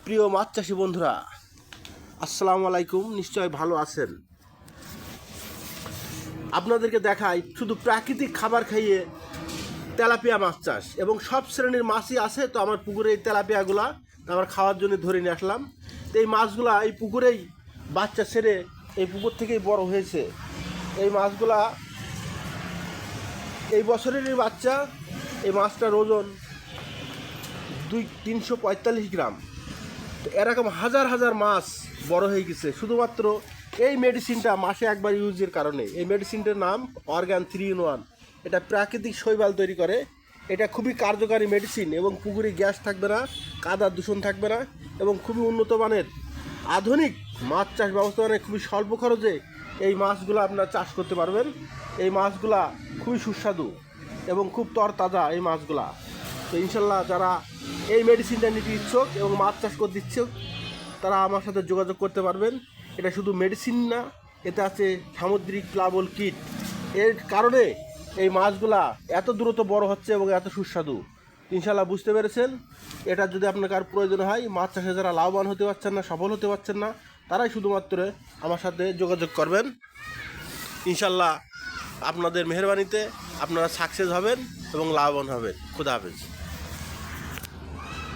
প্রিয় মাছ চাষি বন্ধুরা, আসসালামু আলাইকুম। নিশ্চয় ভালো আছেন। আপনাদেরকে দেখাই শুধু প্রাকৃতিক খাবার খাইয়ে তেলাপিয়া মাছ চাষ, এবং সব শ্রেণীর মাছই আছে। তো আমার পুকুরে এই তেলাপিয়াগুলা আমার খাওয়ার জন্য ধরে নিয়ে আসলাম। তো এই মাছগুলা এই পুকুরেই বাচ্চা ছেড়ে এই পুকুর থেকেই বড় হয়েছে। এই মাছগুলা এই বছরেরই বাচ্চা। এই মাছটার ওজন 345 গ্রাম। তো এরকম হাজার হাজার মাছ বড় হয়ে গেছে শুধুমাত্র এই মেডিসিনটা মাসে একবার ইউজের কারণে। এই মেডিসিনটার নাম অর্গান 3-in-1। এটা প্রাকৃতিক শৈবাল তৈরি করে। এটা খুবই কার্যকারী মেডিসিন, এবং পুকুরে গ্যাস থাকবে না, কাদা দূষণ থাকবে না, এবং খুবই উন্নত মানের আধুনিক মাছ চাষ ব্যবস্থাপনায় খুবই স্বল্প খরচে এই মাছগুলো আপনারা চাষ করতে পারবেন। এই মাছগুলা খুবই সুস্বাদু এবং খুব তরতাজা এই মাছগুলা। তো ইনশাল্লাহ যারা এই মেডিসিনটা নিতে ইচ্ছুক এবং মাছ চাষ করতে ইচ্ছুক, তারা আমার সাথে যোগাযোগ করতে পারবেন। এটা শুধু মেডিসিন না, এতে আছে সামুদ্রিক প্লাবল কিট। এর কারণে এই মাছগুলা এত দ্রুত বড় হচ্ছে এবং এত সুস্বাদু। ইনশাল্লাহ বুঝতে পেরেছেন। এটা যদি আপনার কার প্রয়োজন হয়, মাছ চাষে যারা লাভবান হতে পারছেন না, সফল হতে পারছেন না, তারাই শুধুমাত্র আমার সাথে যোগাযোগ করবেন। ইনশাল্লাহ আপনাদের মেহেরবানিতে আপনারা সাকসেস হবেন এবং লাভবান হবেন। খুদা হাফেজ।